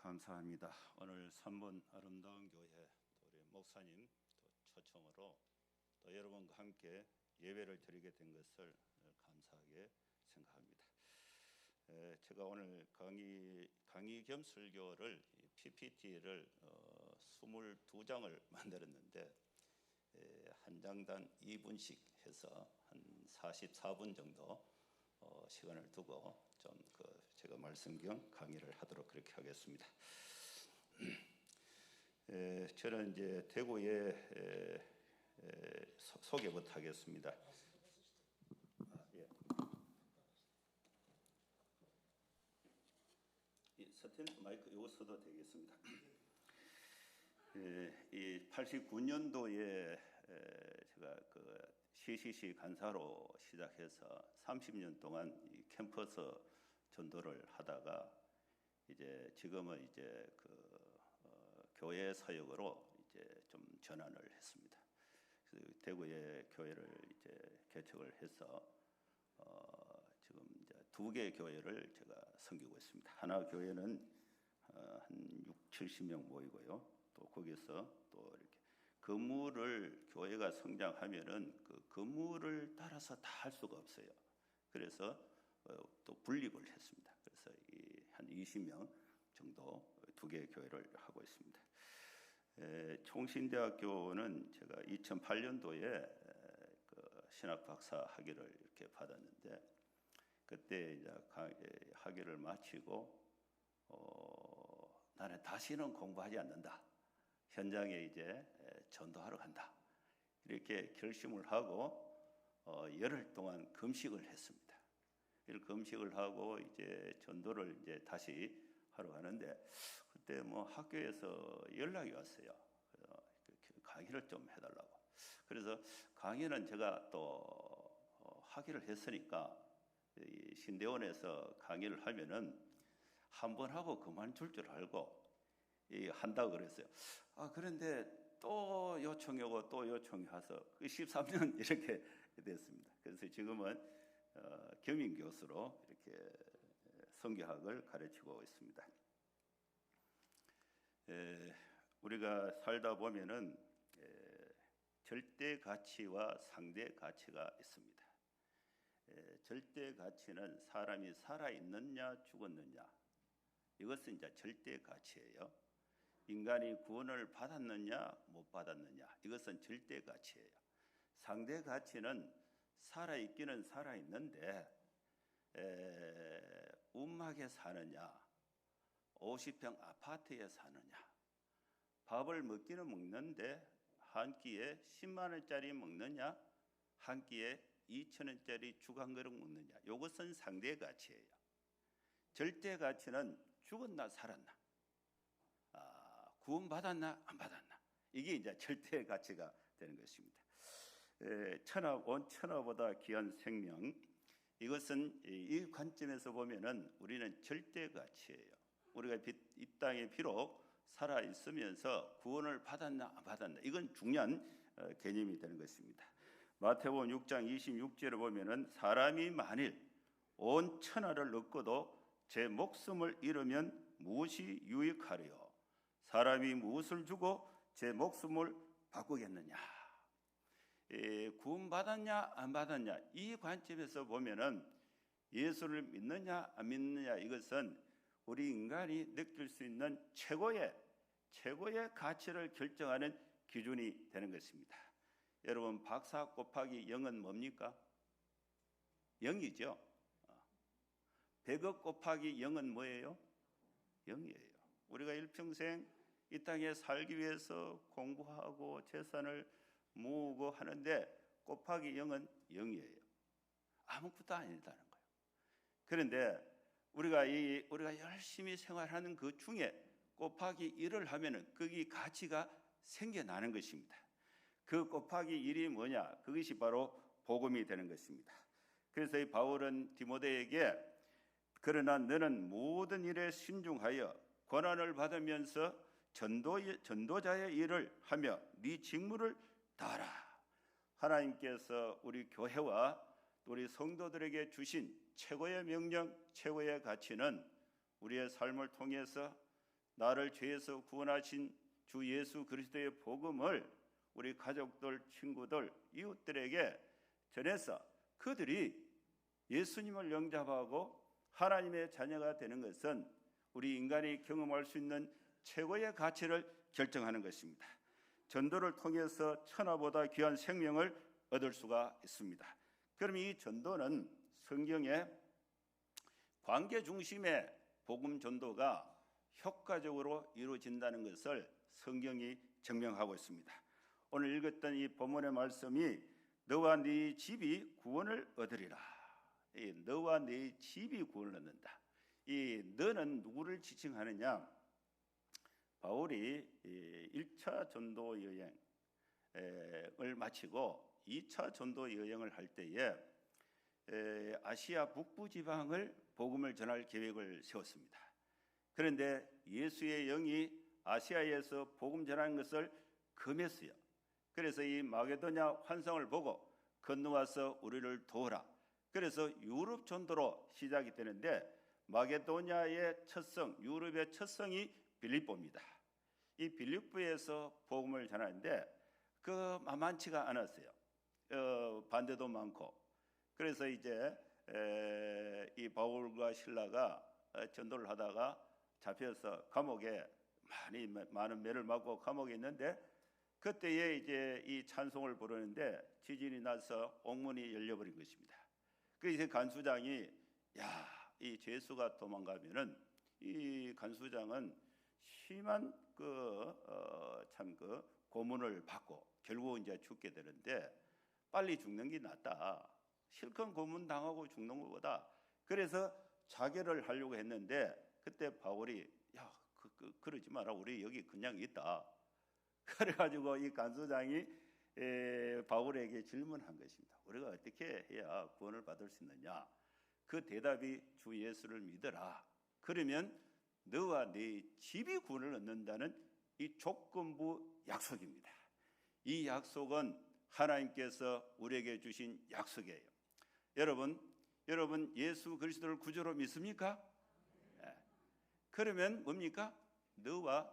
감사합니다. 오늘 3번 아름다운 교회 우리 목사님 초청으로 또 여러분과 함께 예배를 드리게 된 것을 감사하게 생각합니다. 제가 오늘 강의 겸 설교를 PPT를 22장을 만들었는데 한 장당 2분씩 해서 한 44분 정도 시간을 두고 좀 제가 말씀 겸 강의를 하도록 그렇게 하겠습니다. 저는 이제 대구에 소개부터 하겠습니다. 이 스탠드 마이크 이거 써도 되겠습니다. 이 89년도에 제가 CCC 간사로 시작해서 30년 동안 이 캠퍼스 전도를 하다가 이제 지금은 이제 교회 사역으로 이제 좀 전환을 했습니다. 그래서 대구의 교회를 이제 개척을 해서 지금 이제 2개 교회를 제가 섬기고 있습니다. 하나 교회는 한 60-70명 모이고요. 또 거기서 또 이렇게 건물을 교회가 성장하면은 그 건물을 따라서 다 할 수가 없어요. 그래서 또 분립을 했습니다. 그래서 한 20명 정도 2개 교회를 하고 있습니다. 총신대학교는 제가 2008년도에 신학 박사 학위를 이렇게 받았는데 그때 이제 학위를 마치고 나는 다시는 공부하지 않는다. 현장에 이제 전도하러 간다. 이렇게 결심을 하고 열흘 동안 금식을 했습니다. 금식을 하고 이제 전도를 이제 다시 하러 가는데 그때 뭐 학교에서 연락이 왔어요. 강의를 좀 해달라고. 그래서 강의는 제가 또 학위를 했으니까 이 신대원에서 강의를 하면은 한 번 하고 그만둘 줄 알고 한다고 그랬어요. 그런데 또 요청이 오고 또 요청이 와서 13년 이렇게 됐습니다. 그래서 지금은 겸임 교수로 이렇게 성경학을 가르치고 있습니다. 우리가 살다 보면은 절대 가치와 상대 가치가 있습니다. 절대 가치는 사람이 살아 있느냐 죽었느냐 이것은 이제 절대 가치예요. 인간이 구원을 받았느냐 못 받았느냐 이것은 절대 가치예요. 상대 가치는 살아 있기는 살아 있는데 움막에 사느냐 50평 아파트에 사느냐 밥을 먹기는 먹는데 한 끼에 10만 원짜리 먹느냐 한 끼에 2천 원짜리 죽 한 그릇 먹느냐 이것은 상대 가치예요. 절대 가치는 죽었나 살았나 구원받았나 안 받았나 이게 이제 절대 가치가 되는 것입니다. 온 천하보다 귀한 생명 이것은 이 관점에서 보면은 우리는 절대 가치예요. 우리가 이 땅에 비록 살아 있으면서 구원을 받았나 안 받았나 이건 중요한 개념이 되는 것입니다. 마태복음 6장 26절에 보면은 사람이 만일 온 천하를 얻고도 제 목숨을 잃으면 무엇이 유익하리요? 사람이 무엇을 주고 제 목숨을 바꾸겠느냐? 구원받았냐 안 받았냐 이 관점에서 보면은 예수를 믿느냐 안 믿느냐 이것은 우리 인간이 느낄 수 있는 최고의 가치를 결정하는 기준이 되는 것입니다. 여러분 박사 곱하기 0은 뭡니까? 0이죠. 100억 곱하기 0은 뭐예요? 0이에요. 우리가 일평생 이 땅에 살기 위해서 공부하고 재산을 모으고 하는데 곱하기 0은 0이에요. 아무것도 아니다는 거예요. 그런데 우리가 열심히 생활하는 그 중에 곱하기 1을 하면은 거기 가치가 생겨나는 것입니다. 그 곱하기 1이 뭐냐? 그것이 바로 복음이 되는 것입니다. 그래서 이 바울은 디모데에게 그러나 너는 모든 일에 신중하여 고난을 받으면서 전도자의 일을 하며 네 직무를 다하라. 하나님께서 우리 교회와 우리 성도들에게 주신 최고의 명령, 최고의 가치는 우리의 삶을 통해서 나를 죄에서 구원하신 주 예수 그리스도의 복음을 우리 가족들, 친구들, 이웃들에게 전해서 그들이 예수님을 영접하고 하나님의 자녀가 되는 것은 우리 인간이 경험할 수 있는 최고의 가치를 결정하는 것입니다. 전도를 통해서 천하보다 귀한 생명을 얻을 수가 있습니다. 그럼 이 전도는 성경의 관계 중심의 복음 전도가 효과적으로 이루어진다는 것을 성경이 증명하고 있습니다. 오늘 읽었던 이 본문의 말씀이 너와 네 집이 구원을 얻으리라. 이 너와 네 집이 구원을 얻는다. 이 너는 누구를 지칭하느냐? 바울이 1차 전도 여행을 마치고 2차 전도 여행을 할 때에 아시아 북부 지방을 복음을 전할 계획을 세웠습니다. 그런데 예수의 영이 아시아에서 복음 전하는 것을 금했어요. 그래서 이 마게도냐 환상을 보고 건너와서 우리를 도우라. 그래서 유럽 전도로 시작이 되는데 마게도냐의 첫 성, 유럽의 첫 성이 빌립보입니다. 이 빌립보에서 복음을 전하는데 그 만만치가 않았어요. 반대도 많고. 그래서 이제 이 바울과 실라가 전도를 하다가 잡혀서 감옥에 많은 매를 맞고 감옥에 있는데 그때에 이제 이 찬송을 부르는데 지진이 나서 옥문이 열려버린 것입니다. 그래서 간수장이 이 죄수가 도망가면은 이 간수장은 심한 고문을 받고 결국 이제 죽게 되는데 빨리 죽는 게 낫다. 실컷 고문 당하고 죽는 것보다. 그래서 자결을 하려고 했는데 그때 바울이 그러지 마라. 우리 여기 그냥 있다. 그래가지고 이 간수장이 바울에게 질문한 것입니다. 우리가 어떻게 해야 구원을 받을 수 있느냐? 그 대답이 주 예수를 믿어라. 그러면 너와 네 집이 구원을 얻는다는 이 조건부 약속입니다. 이 약속은 하나님께서 우리에게 주신 약속이에요. 여러분 예수 그리스도를 구주로 믿습니까? 그러면 뭡니까? 너와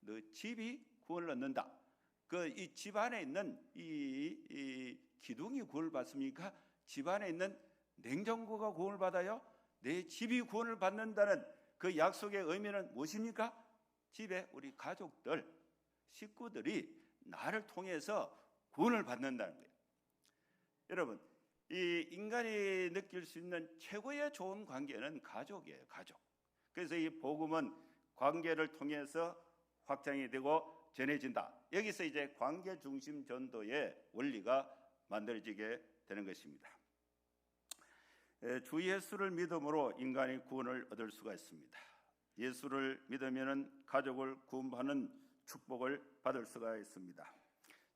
너 집이 구원을 얻는다. 이 집 안에 있는 이 기둥이 구원을 받습니까? 집 안에 있는 냉장고가 구원을 받아요? 내 집이 구원을 받는다는 그 약속의 의미는 무엇입니까? 집에 우리 가족들, 식구들이 나를 통해서 구원을 받는다는 거예요. 여러분, 이 인간이 느낄 수 있는 최고의 좋은 관계는 가족이에요. 가족. 그래서 이 복음은 관계를 통해서 확장이 되고 전해진다. 여기서 이제 관계 중심 전도의 원리가 만들어지게 되는 것입니다. 주 예수를 믿음으로 인간이 구원을 얻을 수가 있습니다. 예수를 믿으면 가족을 구원하는 축복을 받을 수가 있습니다.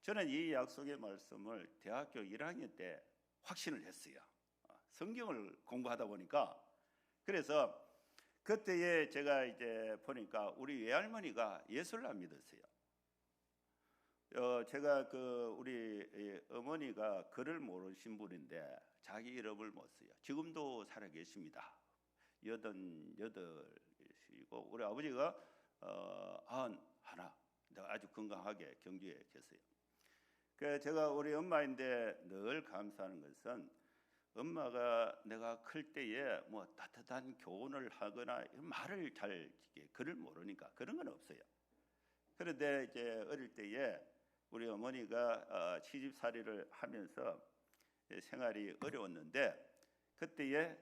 저는 이 약속의 말씀을 대학교 1학년 때 확신을 했어요. 성경을 공부하다 보니까. 그래서 그때에 제가 이제 보니까 우리 외할머니가 예수를 안 믿었어요. 제가 우리 어머니가 글을 모르신 분인데 자기 이름을 못 써요. 지금도 살아 계십니다. 88이시고 우리 아버지가 91, 아주 건강하게 경주에 계세요. 제가 우리 엄마인데 늘 감사하는 것은 엄마가 내가 클 때에 뭐 따뜻한 교훈을 하거나 말을 잘 글을 모르니까 그런 건 없어요. 그런데 이제 어릴 때에 우리 어머니가 시집살이를 하면서 생활이 어려웠는데 그때에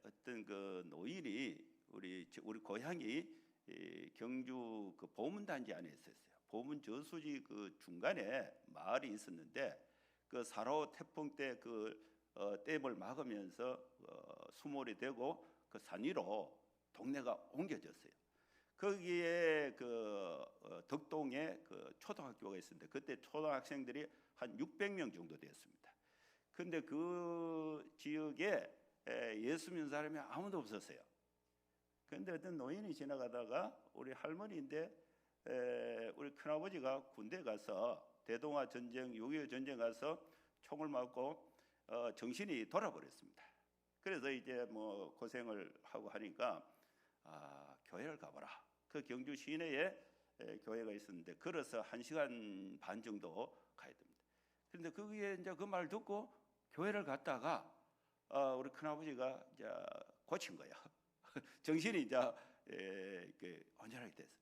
어떤 그 노인이 우리 고향이 경주 그 보문단지 안에 있었어요. 보문 저수지 그 중간에 마을이 있었는데 그 4.5 태풍 때 댐을 막으면서 수몰이 되고 그 산 위로 동네가 옮겨졌어요. 거기에 덕동에 초등학교가 있었는데 그때 초등학생들이 한 600명 정도 되었습니다. 근데 그 지역에 예수 믿는 사람이 아무도 없었어요. 그런데 어떤 노인이 지나가다가 우리 할머니인데 우리 큰아버지가 군대 가서 대동아 전쟁, 6.25 전쟁 가서 총을 맞고 정신이 돌아버렸습니다. 그래서 이제 뭐 고생을 하고 하니까 교회를 가봐라. 그 경주 시내에 교회가 있었는데 걸어서 1시간 반 정도 가야 됩니다. 그런데 거기에 이제 그 말 듣고 교회를 갔다가 우리 큰아버지가 이제 고친 거야. 정신이 이제 온전하게 됐어요.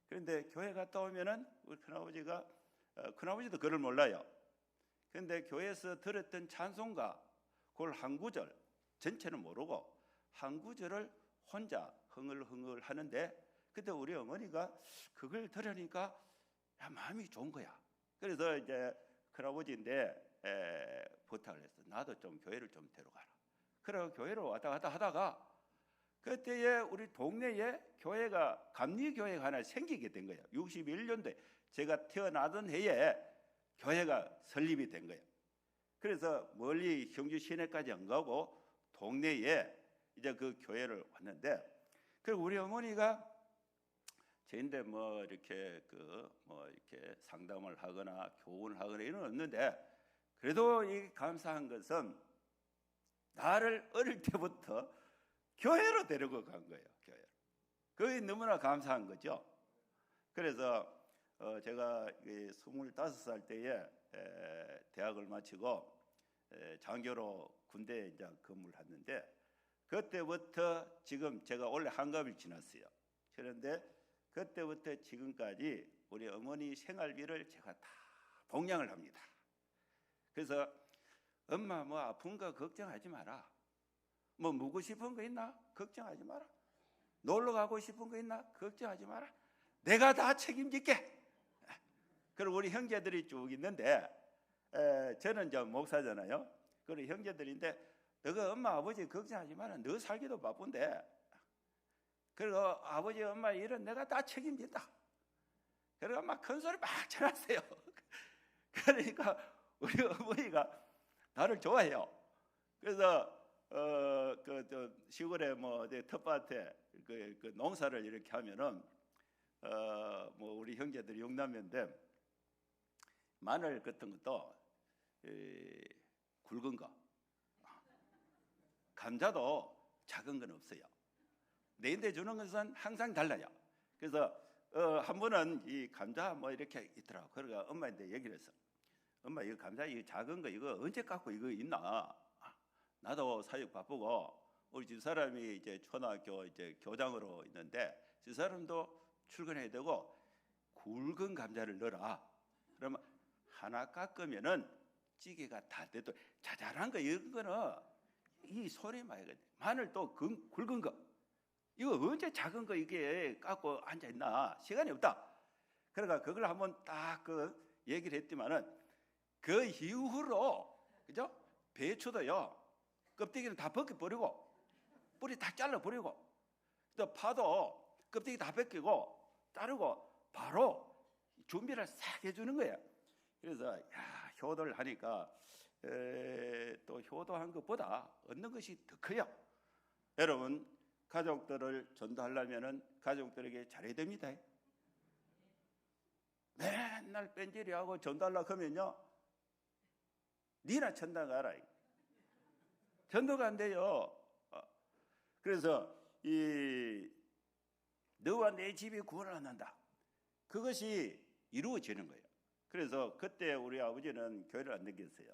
그런데 교회 갔다 오면은 우리 큰아버지가 큰아버지도 글을 몰라요. 그런데 교회에서 들었던 찬송가 그걸 한 구절 전체는 모르고 한 구절을 혼자 흥얼흥얼 하는데 그때 우리 어머니가 그걸 들으니까 마음이 좋은 거야. 그래서 이제 큰아버지인데 부탁을 했어. 나도 좀 교회를 좀 데려가라. 그래서 교회를 왔다 갔다 하다가 그때에 우리 동네에 교회가 감리교회가 하나 생기게 된 거예요. 61년도에 제가 태어나던 해에 교회가 설립이 된 거예요. 그래서 멀리 경주 시내까지 안 가고 동네에 이제 그 교회를 왔는데 그리고 우리 어머니가 저인데 뭐 이렇게 이렇게 상담을 하거나 교훈을 하거나 이런 건 없는데 그래도 이 감사한 것은 나를 어릴 때부터 교회로 데리고 간 거예요. 교회로. 그게 너무나 감사한 거죠. 그래서 제가 25살 때에 대학을 마치고 장교로 군대에 이제 근무를 했는데 그때부터 지금 제가 원래 한갑을 지났어요. 그런데 그때부터 지금까지 우리 어머니 생활비를 제가 다 봉양을 합니다. 그래서 엄마 뭐 아픈 거 걱정하지 마라. 뭐 묵고 싶은 거 있나? 걱정하지 마라. 놀러 가고 싶은 거 있나? 걱정하지 마라. 내가 다 책임질게. 그리고 우리 형제들이 쭉 있는데 저는 이제 목사잖아요. 그리고 형제들인데 너가 엄마 아버지 걱정하지 마라. 너 살기도 바쁜데 그리고 아버지 엄마 일은 내가 다 책임진다. 그리고 엄마 큰 소리 막 쳐놨어요. 그러니까 우리 어머니가 나를 좋아해요. 그래서 시골에 뭐 텃밭에 그 농사를 이렇게 하면은 뭐 우리 형제들이 육남매인데 마늘 같은 것도 굵은 거, 감자도 작은 건 없어요. 내인데 주는 것은 항상 달라요. 그래서 한 번은 이 감자 뭐 이렇게 있더라고. 그러니까 엄마한테 얘기를 했어. 엄마 이거 감자 이거 작은 거 이거 언제 깎고 이거 있나? 나도 사육 바쁘고 우리 집 사람이 이제 초등학교 이제 교장으로 있는데 그 사람도 출근해야 되고 굵은 감자를 넣어라. 그러면 하나 깎으면은 찌개가 다 돼도 자잘한 거 이런 거는 이 소리 많이 거든. 마늘도 굵은 거 이거 언제 작은 거 이게 깎고 앉아 있나? 시간이 없다. 그러니까 그걸 한번 딱 얘기를 했지만은 그 이후로 그죠? 배추도요. 껍데기는 다 벗겨버리고 뿌리 다 잘라버리고 또 파도 껍데기 다 벗기고 자르고 바로 준비를 싹 해주는 거예요. 그래서 효도를 하니까 또 효도한 것보다 얻는 것이 더 커요. 여러분 가족들을 전도하려면 가족들에게 잘해야 됩니다. 맨날 뺀질이하고 전도하려고 하면요 니나 천당 가라. 전도가 안 돼요. 그래서 이 너와 내 집이 구원을 얻는다. 그것이 이루어지는 거예요. 그래서 그때 우리 아버지는 교회를 안 다녔어요.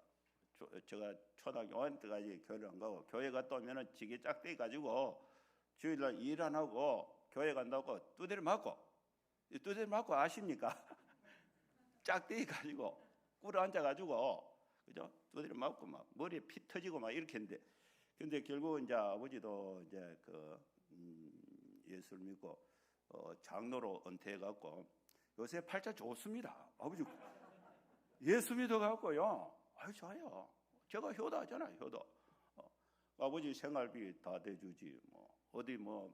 제가 초등학교 5학년 때까지 교회를 안 가고 교회 갔다 오면은 지게 짝대기 가지고 주일날 일 안 하고 교회 간다고 두드려 맞고 아십니까? 짝대기 가지고 꿇어 앉아 가지고 그죠? 두드려 맞고 막 머리에 피 터지고 막 이렇게 했는데 근데 결국 이제 아버지도 이제 예수를 믿고 장로로 은퇴해 갖고 요새 팔자 좋습니다. 아버지 예수 믿어 갖고요. 아유 좋아요. 제가 효도하잖아요. 효도. 아버지 생활비 다 대주지. 뭐 어디 뭐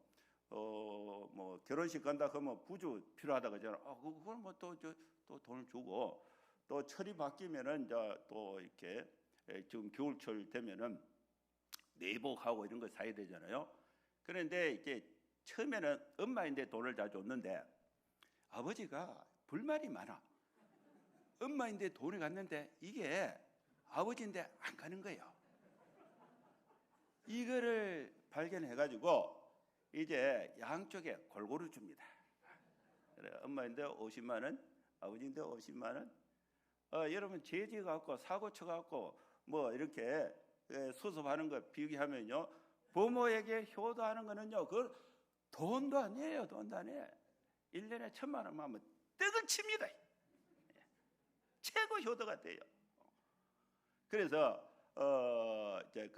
결혼식 간다 그러면 부주 필요하다 그러잖아. 그걸 뭐 또 돈을 주고 또 철이 바뀌면은 이제 또 이렇게 지금 겨울철 되면은 내복하고 이런 거 사야 되잖아요. 그런데 이제 처음에는 엄마인데 돈을 다 줬는데 아버지가 불만이 많아. 엄마인데 돈이 갔는데 이게 아버지인데 안 가는 거예요. 이거를 발견해가지고 이제 양쪽에 골고루 줍니다. 그래, 엄마인데 50만 원, 아버지인데 50만 원. 여러분 죄지 갖고 사고 쳐 갖고 뭐 이렇게 수습하는 거 비교하면요, 부모에게 효도하는 거는요, 그 돈도 아니에요. 돈도 아니에요. 1년에 1,000만 원만 하면 떡을 칩니다. 최고 효도가 돼요. 그래서 이제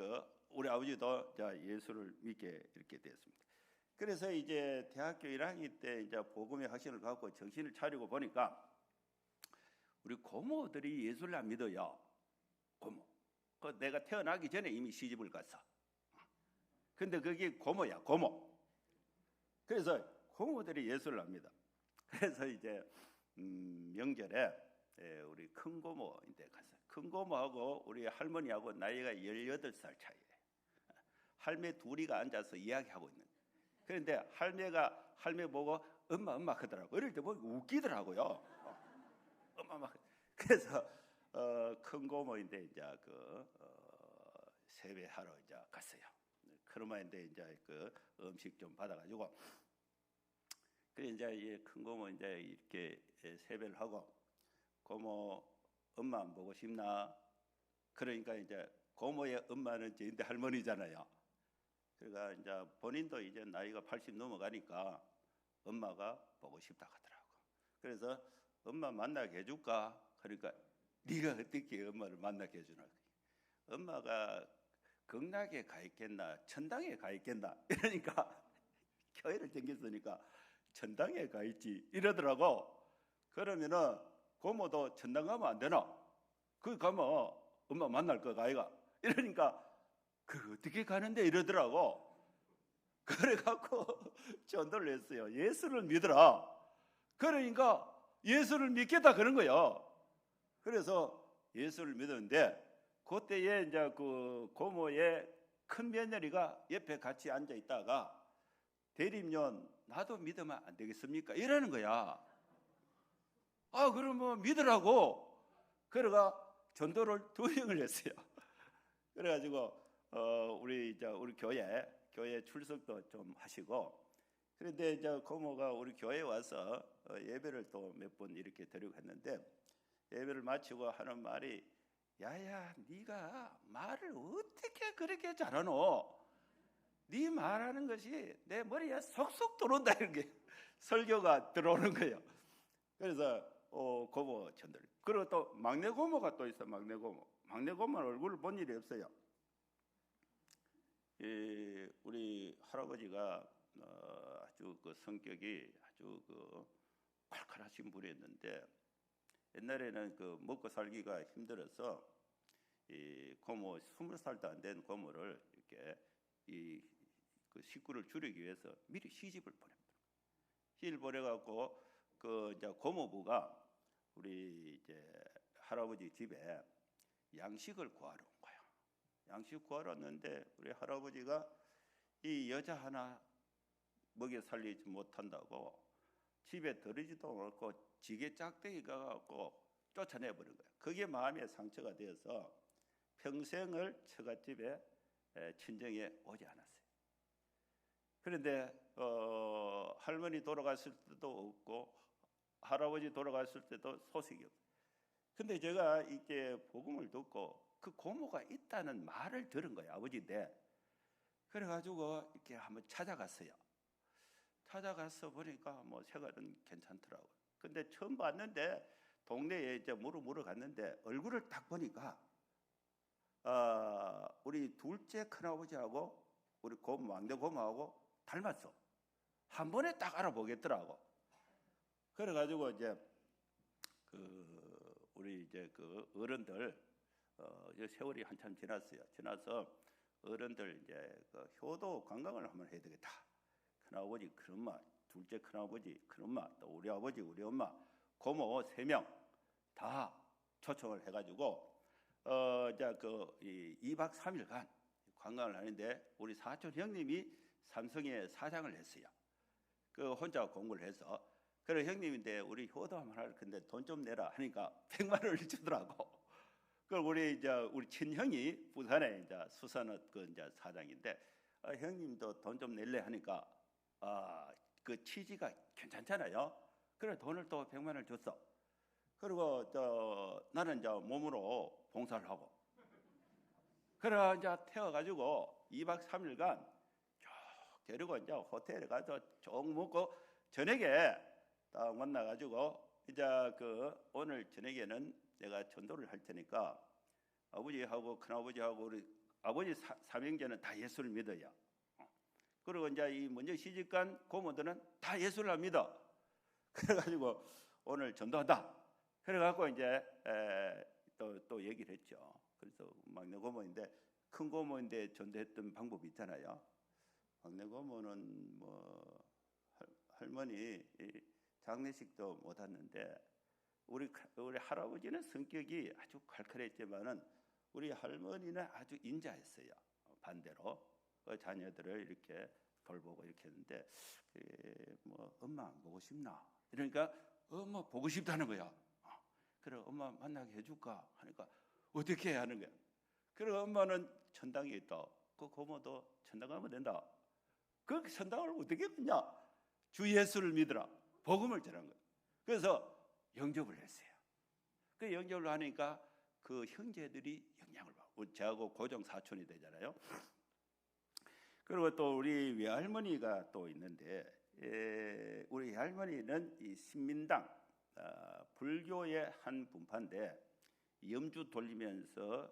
우리 아버지도 예수를 믿게 이렇게 됐습니다. 그래서 이제 대학교 1학년 때 이제 복음의 확신을 갖고 정신을 차리고 보니까 우리 고모들이 예수를 안 믿어요. 고모. 내가 태어나기 전에 이미 시집을 갔어. 근데 그게 고모야, 고모. 그래서 고모들이 예수를 안 믿어. 그래서 이제 명절에 우리 큰 고모인데 갔어요. 큰 고모하고 우리 할머니하고 나이가 18살 차이예요. 할매 둘이가 앉아서 이야기하고 있는 거예요. 그런데 할매가 할매 보고 엄마 하더라고. 어릴 때 보니까 웃기더라고요. 엄마. 그래서 큰 고모인데 이제 세배하러 이제 갔어요. 그러면인데 이제 음식 좀 받아가지고, 그래 이제 큰 고모 이제 이렇게 세배를 하고, 고모 엄마 안 보고 싶나? 그러니까 이제 고모의 엄마는 저인데 할머니잖아요. 그러니까 이제 본인도 이제 나이가 80 넘어가니까 엄마가 보고 싶다 하더라고. 그래서 엄마 만나게 해줄까? 그러니까 네가 어떻게 엄마를 만나게 해주나? 엄마가 극락에 가 있겠나? 천당에 가 있겠나? 이러니까 교회를 댕겼으니까 천당에 가 있지 이러더라고. 그러면은 고모도 천당 가면 안 되나? 거기 가면 엄마 만날 거가 아이가? 이러니까 그 어떻게 가는데 이러더라고. 그래갖고 전도를 했어요. 예수를 믿으라. 그러니까 예수를 믿겠다 그런 거예요. 그래서 예수를 믿었는데, 그때에 이제 그 고모의 큰 며느리가 옆에 같이 앉아 있다가 대립년 나도 믿으면 안 되겠습니까? 이러는 거야. 그럼 뭐 믿으라고. 그래가 전도를 2명을 했어요. 그래가지고 우리 교회 출석도 좀 하시고, 그런데 이제 고모가 우리 교회에 와서 예배를 또 몇 번 이렇게 드리고 했는데, 예배를 마치고 하는 말이, 야야 네가 말을 어떻게 그렇게 잘하노? 네 말하는 것이 내 머리에 속속 들어온다, 이렇게 설교가 들어오는 거예요. 그래서 고모 전들. 그리고 또 막내 고모가 또 있어. 막내 고모는 얼굴을 본 일이 없어요. 우리 할아버지가 아주 성격이 아주 칼칼하신 분이었는데, 옛날에는 먹고 살기가 힘들어서 이 고모 20살도 안 된 고모를 이렇게 식구를 줄이기 위해서 미리 시집을 보냅니다. 시집을 보내갖고 이제 고모부가 우리 이제 할아버지 집에 양식을 구하러 온 거야. 양식 구하러 왔는데 우리 할아버지가 이 여자 하나 먹여 살리지 못한다고 집에 들이지도 않고 지게 짝대기 가갖고 쫓아내버린 거야. 그게 마음에 상처가 되어서 평생을 처갓집에 친정에 오지 않았어요. 그런데 할머니 돌아갔을 때도 없고 할아버지 돌아갔을 때도 소식이 없어요. 근데 제가 이렇게 복음을 듣고 그 고모가 있다는 말을 들은 거예요. 아버지인데. 그래가지고 이렇게 한번 찾아갔어요. 찾아가서 보니까 뭐 생활은 괜찮더라고요. 근데 처음 봤는데 동네에 이제 물어 갔는데 얼굴을 딱 보니까 우리 둘째 큰아버지하고 우리 막내 고모하고 닮았어. 한 번에 딱 알아보겠더라고. 그래가지고 이제 우리 이제 어른들 세월이 한참 지났어요. 지나서 어른들 이제 효도 관광을 한번 해야 되겠다. 큰아버지, 큰엄마, 둘째 큰아버지, 큰엄마, 또 우리 아버지, 우리 엄마, 고모 3명 다 초청을 해가지고 이제 2박 3일간 관광을 하는데 우리 사촌 형님이 삼성에 사장을 했어요. 혼자 공부를 해서. 그래 형님인데 우리 효도 한번 할 건데 돈 좀 내라 하니까 100만 원을 주더라고. 그걸 우리 친형이 부산에 이제 수산업 이제 사장인데 형님도 돈 좀 낼래 하니까 그 취지가 괜찮잖아요. 그래 돈을 또 100만 원을 줬어. 그리고 나는 이제 몸으로 봉사를 하고. 그래 이제 태워가지고 2박 3일간 쭉 데리고 이제 호텔에 가서 쭉 먹고 저녁에 딱 만나가지고 이제 오늘 저녁에는 내가 전도를 할 테니까 아버지하고 큰아버지하고 우리 아버지 삼형제는 다 예수를 믿어요. 그리고 이제 이 먼저 시집간 고모들은 다 예수를 믿어. 그래가지고 오늘 전도한다. 그래갖고 이제 또 얘기를 했죠. 그래서 막내 고모인데 큰 고모인데 전도했던 방법이 있잖아요. 막내 고모는 뭐 할머니 장례식도 못 왔는데 우리 할아버지는 성격이 아주 칼칼했지만은 우리 할머니는 아주 인자했어요. 반대로 자녀들을 이렇게 돌보고 이렇게 했는데 뭐 엄마 보고 싶나? 이러니까 엄마 보고 싶다는 거야. 그래 엄마 만나게 해줄까? 하니까 어떻게 해야 하는 거야? 그래 엄마는 천당에 있다. 그 고모도 천당 가면 된다. 그 천당을 어떻게 했냐? 주 예수를 믿으라. 복음을 전한 거야. 그래서 영접을 했어요. 그 영접을 하니까 그 형제들이 영향을 받고 저하고 고정 사촌이 되잖아요. 그리고 또 우리 외할머니가 또 있는데 우리 할머니는 이 신민당 불교의 한 분파인데 염주 돌리면서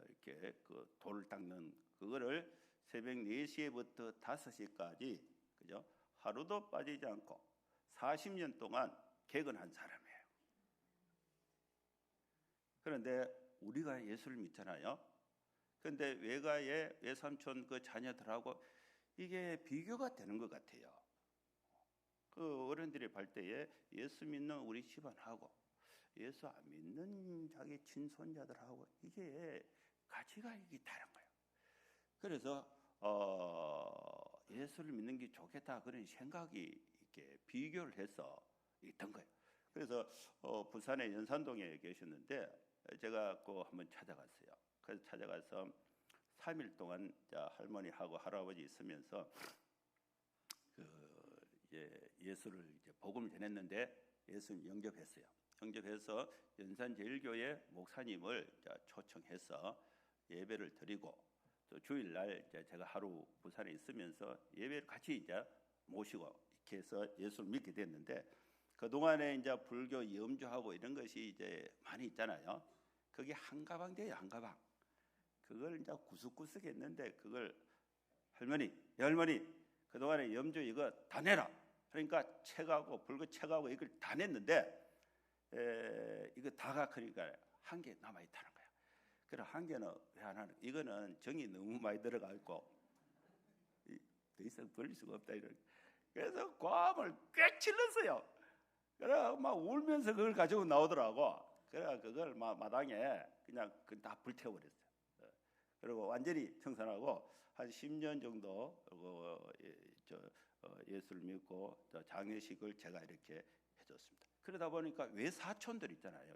이렇게 그 돌을 닦는 그거를 새벽 4시부터 5시까지 그죠? 하루도 빠지지 않고 40년 동안 개근한 사람이에요. 그런데 우리가 예수를 믿잖아요. 그런데 외가의 외삼촌 그 자녀들하고 이게 비교가 되는 것 같아요. 그 어른들이 볼 때에 예수 믿는 우리 집안하고 예수 안 믿는 자기 친손자들하고 이게 가치가 이게 다른 거예요. 그래서 예수를 믿는 게 좋겠다 그런 생각이 이렇게 비교를 해서 있던 거예요. 그래서 부산의 연산동에 계셨는데 제가 그 한번 찾아갔어요. 그래서 찾아가서 3일 동안 할머니하고 할아버지 있으면서 예수를 이제 복음을 전했는데 예수님 영접했어요. 영접해서 연산제일교회 목사님을 초청해서 예배를 드리고 또 주일날 제가 하루 부산에 있으면서 예배를 같이 이제 모시고 이렇게 해서 예수를 믿게 됐는데 그 동안에 이제 불교 염주하고 이런 것이 이제 많이 있잖아요. 그게 한 가방 돼요, 한 가방. 그걸 이제 구석구석 했는데 그걸 할머니 그 동안에 염주 이거 다 내라. 그러니까 책하고 불교 책하고 이걸 다 냈는데 이거 다가 그러니까 한 개 남아 있다는 거야. 그래 한 개는 왜 안 하는? 이거는 정이 너무 많이 들어가 있고 더 이상 벌릴 수가 없다 이런. 그래서 괌을 꽤 찔렀어요. 그래 막 울면서 그걸 가지고 나오더라고. 그래 그걸 마당에 그냥 다 불태워버렸어요. 그리고 완전히 청산하고 한 10년 정도 예수를 믿고 장례식을 제가 이렇게 해줬습니다. 그러다 보니까 외사촌들 있잖아요.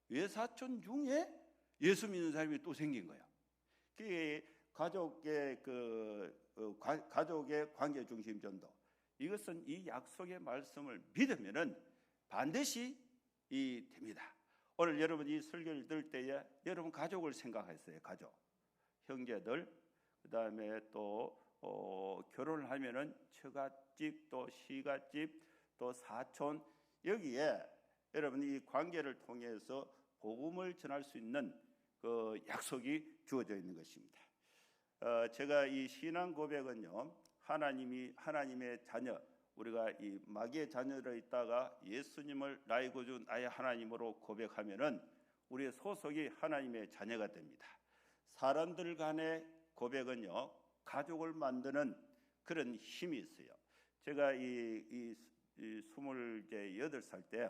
외사촌 중에 예수 믿는 사람이 또 생긴 거야. 그 가족의 가족의 관계 중심 전도. 이것은 이 약속의 말씀을 믿으면은 반드시 됩니다. 오늘 여러분 이 설교를 들을 때에 여러분 가족을 생각했어요. 가족, 형제들, 그 다음에 또 결혼을 하면은 처갓집, 또 시갓집, 또 사촌 여기에 여러분 이 관계를 통해서 복음을 전할 수 있는 그 약속이 주어져 있는 것입니다. 제가 이 신앙 고백은요, 하나님의 자녀, 우리가 이 마귀의 자녀로 있다가 예수님을 나의 구주 나의 하나님으로 고백하면은 우리의 소속이 하나님의 자녀가 됩니다. 사람들 간의 고백은요, 가족을 만드는 그런 힘이 있어요. 제가 이 28살 때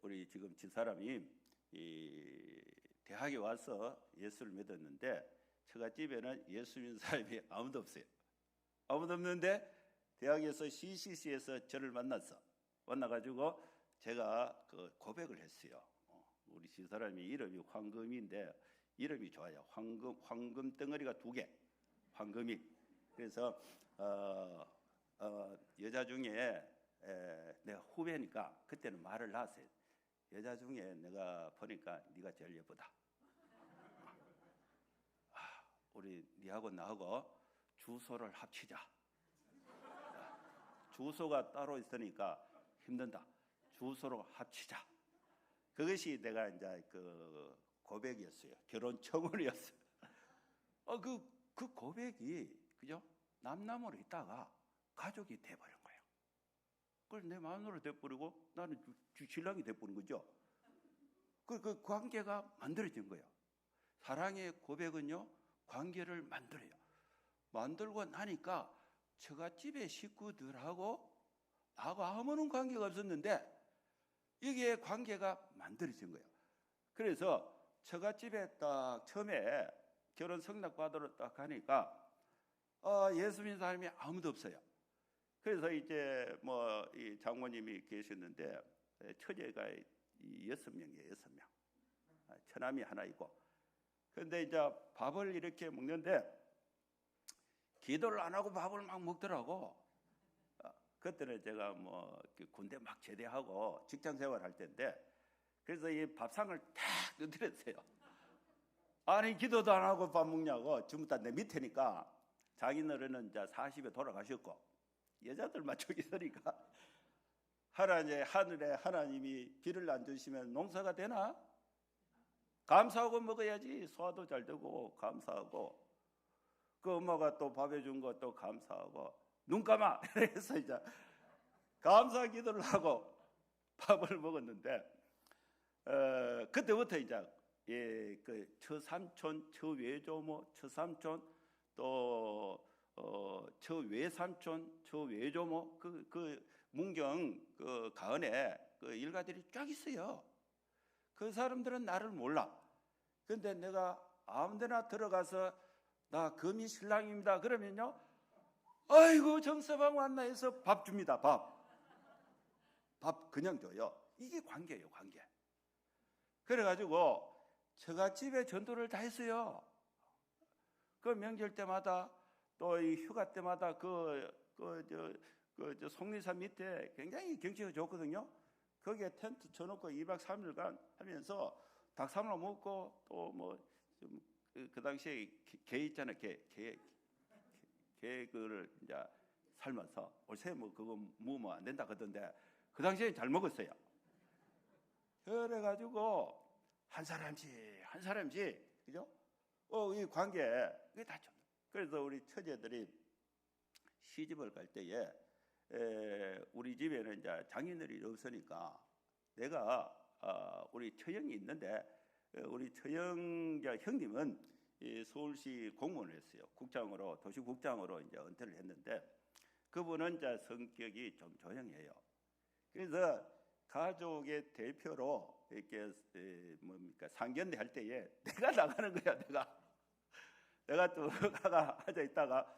우리 지금 집사람이 대학에 와서 예수를 믿었는데 처갓집에는 예수 믿는 사람이 아무도 없어요. 아무도 없는데 대학에서 CCC에서 저를 만나가지고 제가 그 고백을 했어요. 우리 집사람이 이름이 황금인데 이름이 좋아요. 황금 덩어리가 2개. 황금이. 그래서 여자 중에 내가 후배니까 그때는 말을 놨어요. 여자 중에 내가 보니까 네가 제일 예쁘다. 우리 네하고 나하고 주소를 합치자. 주소가 따로 있으니까 힘든다. 주소로 합치자. 그것이 내가 이제 그 고백이었어요. 결혼 청혼이었어요. 그 고백이 그죠? 남남으로 있다가 가족이 돼버린 거예요. 그걸 내 마누라 돼버리고 나는 신랑이 돼버린 거죠. 그 관계가 만들어진 거예요. 사랑의 고백은요, 관계를 만들어요. 만들고 나니까 처갓집의 식구들하고 나하고 아무런 관계가 없었는데 이게 관계가 만들어진 거예요. 그래서 처갓집에 딱 처음에 결혼 성낙 받으러 딱 가니까 예수 믿는 사람이 아무도 없어요. 그래서 이제 뭐 이 장모님이 계셨는데 처제가 6명이에요. 6명. 처남이 하나 있고. 그런데 이제 밥을 이렇게 먹는데 기도를 안 하고 밥을 막 먹더라고. 그때는 제가 뭐 군대 막 제대하고 직장 생활할 때인데 그래서 이 밥상을 탁 누드렸어요. 아니 기도도 안 하고 밥 먹냐고. 전부 다 내 밑에니까. 자기네는 이제 40에 돌아가셨고 여자들만 저기 있으니까 하늘에 하나님이 비를 안 주시면 농사가 되나? 감사하고 먹어야지. 소화도 잘 되고 감사하고 그 엄마가 또 밥 해준 것도 감사하고 눈 감아 그래서 이제 감사 기도를 하고 밥을 먹었는데 그때부터 이제 그 처삼촌, 처외조모, 처삼촌 또 처외삼촌, 처외조모 그 문경 그 가은에 그 일가들이 쫙 있어요. 그 사람들은 나를 몰라. 근데 내가 아무데나 들어가서 나 금이 신랑입니다. 그러면요, 아이고 정서방 왔나 해서 밥 줍니다. 밥 그냥 줘요. 이게 관계예요, 관계. 그래가지고 처갓집에 전도를 다 했어요. 그 명절 때마다 또 이 휴가 때마다 저 속리산 밑에 굉장히 경치가 좋거든요. 거기에 텐트 쳐놓고 2박 3일간 하면서 닭삼로 먹고 또 뭐 그 당시에 게 있잖아요. 게를 이제 삶아서 요새 뭐 그거 무면 안 된다 그러던데 그 당시에 잘 먹었어요. 그래가지고 한 사람씩 그죠? 이 관계 이게 다 좀. 그래서 우리 처제들이 시집을 갈 때에 우리 집에는 이제 장인어른이 없으니까 내가 우리 처형이 있는데 우리 처형 형님은 서울시 공무원을 했어요. 국장으로 도시국장으로 이제 은퇴를 했는데 그분은 이제 성격이 좀 조용해요. 그래서 가족의 대표로 이렇게 뭡니까 상견례 할 때에 내가 나가는 거야. 내가 또 가가 앉아 있다가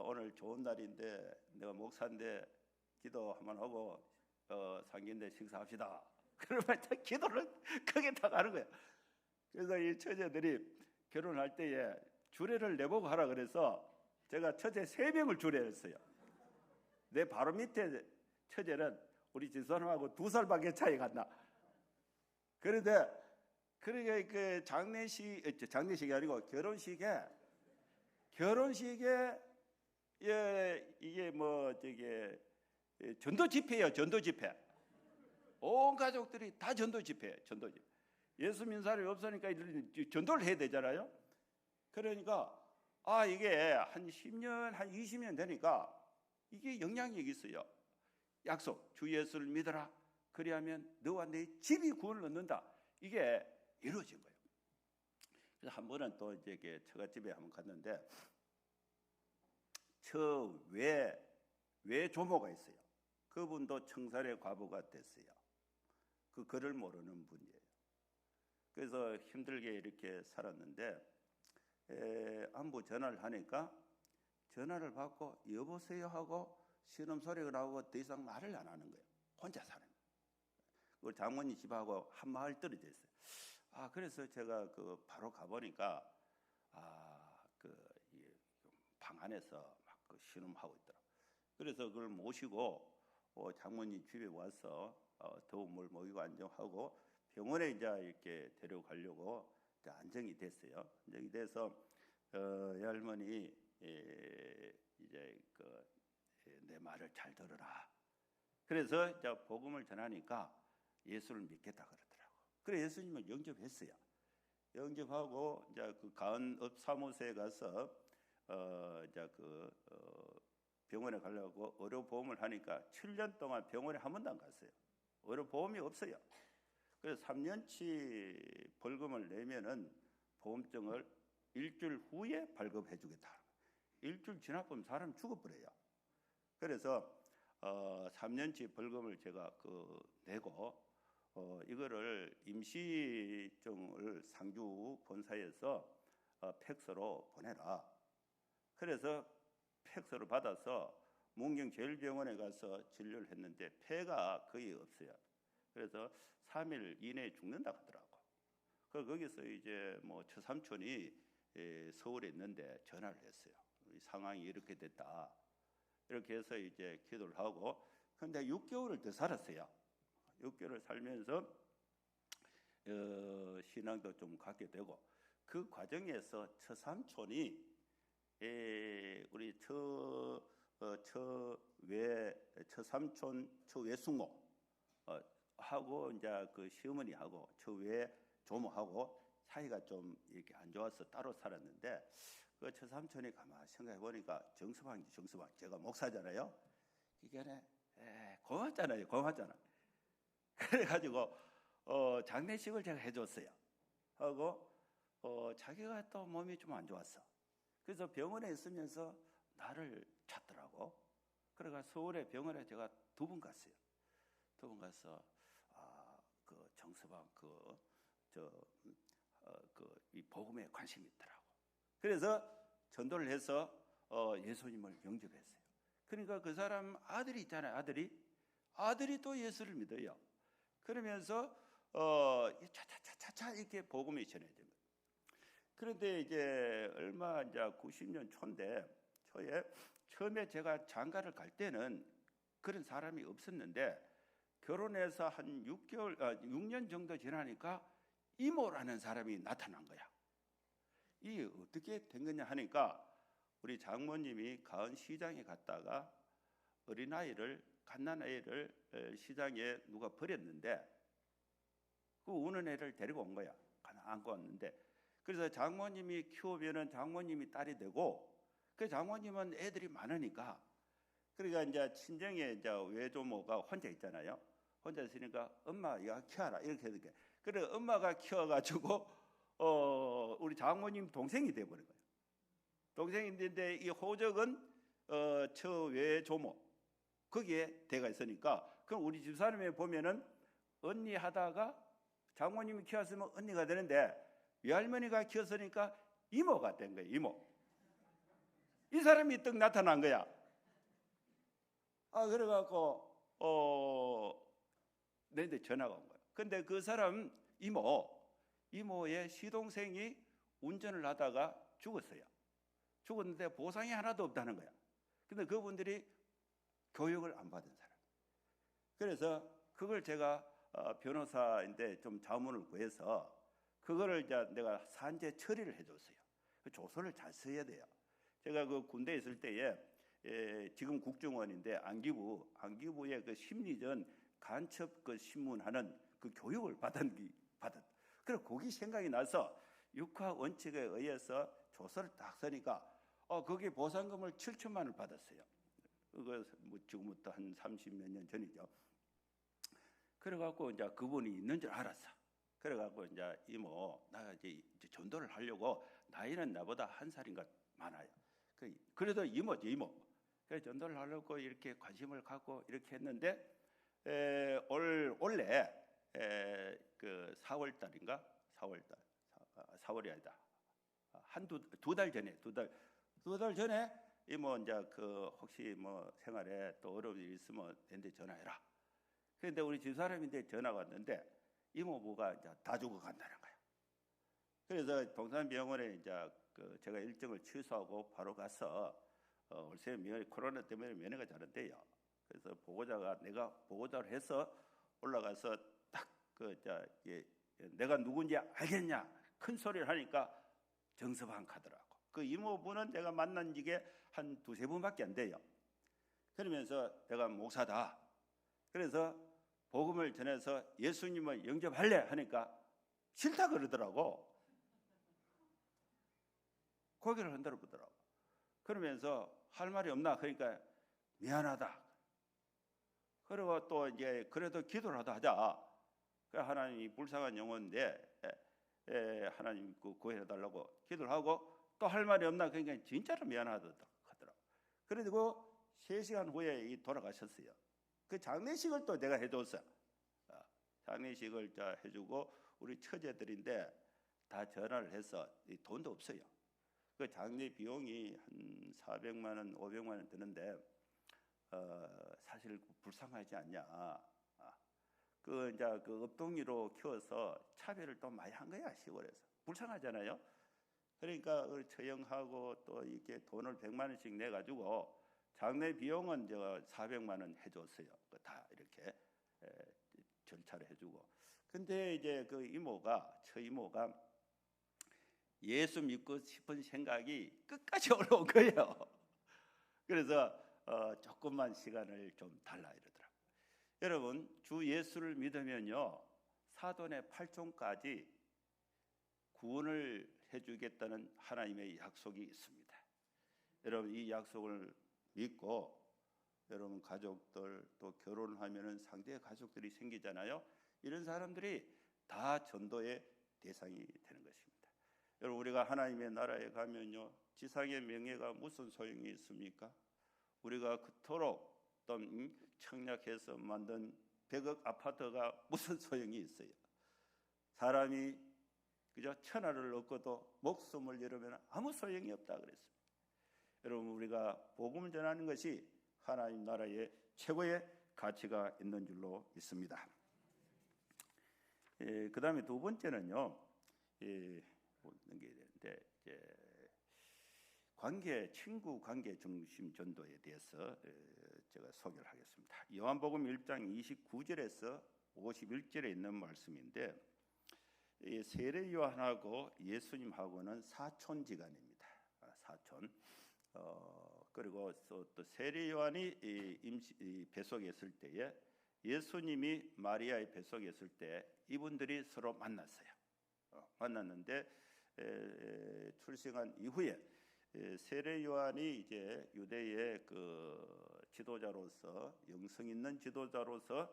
오늘 좋은 날인데 내가 목사인데 기도 한번 하고 상견례 식사합시다. 그러면 기도를 크게 다 가는 거야. 그래서 이 처제들이 결혼할 때에 주례를 내보고 하라 그래서 제가 처제 3명을 주례했어요. 내 바로 밑에 처제는 우리 집사람하고 2살밖에 차이가 안 나. 그런데 그러게 그 장례식이 아니고 결혼식에 이게 뭐 저게 전도 집회예요. 전도 집회. 온 가족들이 다 전도 집회. 예수 믿는 사람이 없으니까 전도를 해야 되잖아요. 그러니까 이게 한 10년, 한 20년 되니까 이게 영향력이 있어요. 약속, 주 예수를 믿어라. 그리하면 너와 내 집이 구원을 얻는다. 이게 이루어진 거예요. 그래서 한 번은 또 이제 처갓집에 한번 갔는데 처외조모가 있어요. 그분도 청산의 과부가 됐어요. 그 글을 모르는 분이에요. 그래서 힘들게 이렇게 살았는데 안부 전화를 하니까 전화를 받고 여보세요 하고 신음소리가 나오고 더 이상 말을 안 하는 거예요. 혼자 사는 거예요. 그 장모님 집하고 한 마을 떨어져 있어요. 그래서 제가 바로 가보니까 방 안에서 막 신음하고 있더라고요. 그래서 그걸 모시고 장모님 집에 와서 더운 물 먹이고 안정하고 병원에 이제 이렇게 데려가려고 이제 안정이 됐어요. 안정이 돼서 외할머니 이제 내 말을 잘 들어라. 그래서 이제 복음을 전하니까 예수를 믿겠다 그러더라고. 그래 예수님을 영접했어요. 영접하고 이제 그 가은읍 사무소에 가서 이제 병원에 가려고 의료보험을 하니까 7년 동안 병원에 한 번도 안 갔어요. 의료보험이 없어요. 그래서 3년치 벌금을 내면은 보험증을 일주일 후에 발급해 주겠다. 일주일 지나면 사람 죽어버려요. 그래서 3년치 벌금을 제가 내고 이거를 임시증을 상주 본사에서 팩스로 보내라. 그래서 팩스로 받아서 문경제일병원에 가서 진료를 했는데 폐가 거의 없어요. 그래서 3일 이내에 죽는다 하더라고. 거기서 이제 뭐 처삼촌이 서울에 있는데 전화를 했어요. 상황이 이렇게 됐다. 이렇게 해서 이제 기도를 하고, 근데 6개월을 더 살았어요. 6개월을 살면서 신앙도 좀 갖게 되고, 그 과정에서 처삼촌이 우리 처삼촌 처외숙모 하고 이제 그 시어머니하고 처외조모하고 사이가 좀 이렇게 안 좋아서 따로 살았는데, 그 처삼촌이 가만 생각해 보니까 정서방 제가 목사잖아요. 이게 고맙잖아요. 그래가지고 장례식을 제가 해줬어요. 하고 자기가 또 몸이 좀 안 좋았어. 그래서 병원에 있으면서 나를 찾더라고. 그래가 서울에 병원에 제가 2번 갔어요. 2번 가서 그 정서방 이 복음에 관심이 있더라고. 그래서 전도를 해서 예수님을 영접했어요. 그러니까 그 사람 아들이 있잖아요. 아들이 또 예수를 믿어요. 그러면서 차차차차 이렇게 복음이 전해진 거예요. 그런데 이제 얼마 이제 90년 초에 처음에 제가 장가를 갈 때는 그런 사람이 없었는데, 결혼해서 한 6년 정도 지나니까 이모라는 사람이 나타난 거야. 이게 어떻게 된 거냐 하니까, 우리 장모님이 가은시장에 갔다가 갓난아이를 시장에 누가 버렸는데, 그 우는 애를 데리고 온 거야. 안고 왔는데, 그래서 장모님이 키우면은 장모님이 딸이 되고, 그 장모님은 애들이 많으니까, 그러니까 이제 친정에 이제 외조모가 혼자 있잖아요. 혼자 있으니까 엄마 이거 키워라 이렇게 해서, 그래 엄마가 키워가지고 우리 장모님 동생이 돼버린 거예요. 동생인데 이 호적은 처외조모 거기에 대가 있으니까, 그럼 우리 집사람에 보면은 언니 하다가 장모님이 키웠으면 언니가 되는데, 외할머니가 키웠으니까 이모가 된 거예요. 이모. 이 사람이 떡 나타난 거야. 그래갖고 내한테 전화가 온 거야. 근데 그 사람 이모의 시동생이 운전을 하다가 죽었어요. 죽었는데 보상이 하나도 없다는 거야. 근데 그분들이 교육을 안 받은 사람. 그래서 그걸 제가 변호사인데 좀 자문을 구해서 그거를 이제 내가 산재 처리를 해줬어요. 그 조서를 잘 써야 돼요. 제가 그 군대에 있을 때에 지금 국정원인데 안기부의 그 심리전 간첩 그 신문하는 그 교육을 받은. 그래 거기 생각이 나서 육하 원칙에 의해서 조서를 딱 쓰니까 거기 보상금을 7천만 원을 받았어요. 그거 뭐 지금부터 한 30몇 년 전이죠. 그래갖고 이제 그분이 있는 줄 알았어. 그래갖고 이제 이모 나 이제 전도를 하려고, 나이는 나보다 1살인가 많아요. 그래도 이모지 이모. 그래서 전도를 하려고 이렇게 관심을 갖고 이렇게 했는데, 올해 그 4월달인가 4월이 아니다. 두 달 전에 이모 이제 그 혹시 뭐 생활에 또 어려운 일 있으면 내한테 전화해라. 그런데 우리 집사람인데 전화가 왔는데 이모부가 이제 다 죽어간다는 거야. 그래서 동산병원에 이제 제가 일정을 취소하고 바로 가서 올해 코로나 때문에 면회가 잘 안 돼요. 그래서 보고자가 내가 보고자를 해서 올라가서 딱 내가 누군지 알겠냐 큰 소리를 하니까 정서방가더라고. 그 이모부는 내가 만난 지게 한 두세 번밖에 안 돼요. 그러면서 내가 목사다. 그래서 복음을 전해서 예수님을 영접할래 하니까 싫다 그러더라고. 고개를 흔들어 보더라고. 그러면서 할 말이 없나? 그러니까 미안하다. 그리고 또 이제 그래도 기도라도 하자. 하나님이 불쌍한 영혼인데 하나님 구해달라고 기도를 하고 또 할 말이 없나? 그러니까 진짜로 미안하다 하더라고. 그리고 3시간 후에 돌아가셨어요. 그 장례식을 또 내가 해줬어. 장례식을 해주고 우리 처제들인데 다 전화를 해서 돈도 없어요. 그 장례 비용이 한 400만 원, 500만 원 드는데 사실 불쌍하지 않냐. 그 업동이로 키워서 차별을 또 많이 한 거야 시골에서. 불쌍하잖아요. 그러니까 처형하고 또 이렇게 돈을 100만 원씩 내 가지고 장례 비용은 400만 원 해줬어요. 다 이렇게 절차를 해주고. 근데 이제 그 처이모가 예수 믿고 싶은 생각이 끝까지 올라온 거예요. 그래서 조금만 시간을 좀 달라 이러더라고요. 여러분, 주 예수를 믿으면요 사돈의 8종까지 구원을 해주겠다는 하나님의 약속이 있습니다. 여러분, 이 약속을 믿고 여러분 가족들 또 결혼하면은 상대의 가족들이 생기잖아요. 이런 사람들이 다 전도의 대상이 되는 것입니다. 여러분, 우리가 하나님의 나라에 가면요 지상의 명예가 무슨 소용이 있습니까? 우리가 그토록 어떤 청약해서 만든 100억 아파트가 무슨 소용이 있어요? 사람이 그저 천하를 얻고도 목숨을 잃으면 아무 소용이 없다 그랬습니다. 여러분, 우리가 복음을 전하는 것이 하나님 나라의 최고의 가치가 있는 줄로 믿습니다. 그 다음에 두 번째는요, 넘겨야 되는데 친구 관계 중심 전도에 대해서 제가 소개를 하겠습니다. 요한복음 1장 29절에서 51절에 있는 말씀인데 세례 요한하고 예수님하고는 사촌지간입니다. 사촌. 그리고 또 세례 요한이 뱃속에 있을 때에 예수님이 마리아의 뱃속에 있을 때 이분들이 서로 만났어요. 만났는데 출생한 이후에 세례 요한이 이제 유대의 그 지도자로서 영성 있는 지도자로서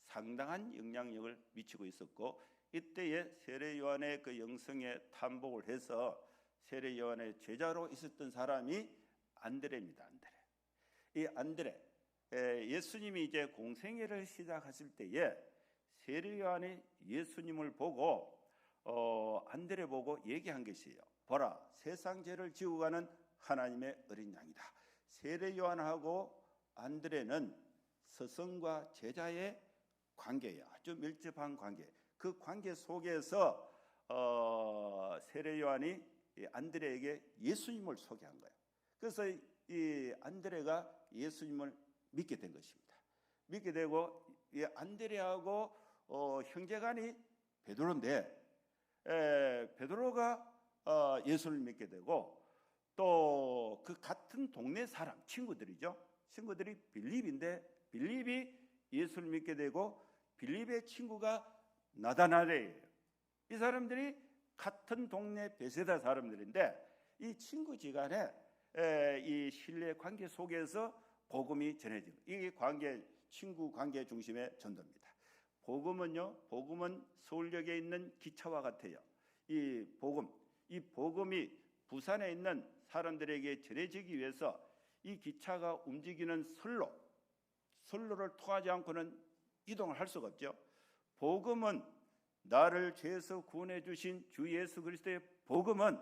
상당한 영향력을 미치고 있었고 이때에 세례 요한의 그 영성에 탐복을 해서 세례 요한의 제자로 있었던 사람이 안드레입니다. 이 안드레 예수님이 이제 공생애를 시작하실 때에 세례 요한이 예수님을 보고 안드레 보고 얘기한 것이에요. 보라, 세상 죄를 지고 가는 하나님의 어린 양이다. 세례 요한하고 안드레는 스승과 제자의 관계예요. 아주 밀접한 관계. 그 관계 속에서 세례 요한이 안드레에게 예수님을 소개한 거예요. 그래서 이 안드레가 예수님을 믿게 된 것입니다. 믿게 되고 이 안드레하고 형제간이 베드로인데 베드로가 예수를 믿게 되고 또 그 같은 동네 사람 친구들이죠. 친구들이 빌립인데 빌립이 예수를 믿게 되고 빌립의 친구가 나다나엘이에요. 이 사람들이 같은 동네 베세다 사람들인데 이 친구지간에 이 신뢰 관계 속에서 복음이 전해지는 이 관계 친구 관계 중심의 전도입니다. 복음은 서울역에 있는 기차와 같아요. 이 복음이 부산에 있는 사람들에게 전해지기 위해서 이 기차가 움직이는 선로를 통하지 않고는 이동을 할 수가 없죠. 복음은 나를 죄에서 구원해 주신 주 예수 그리스도의 복음은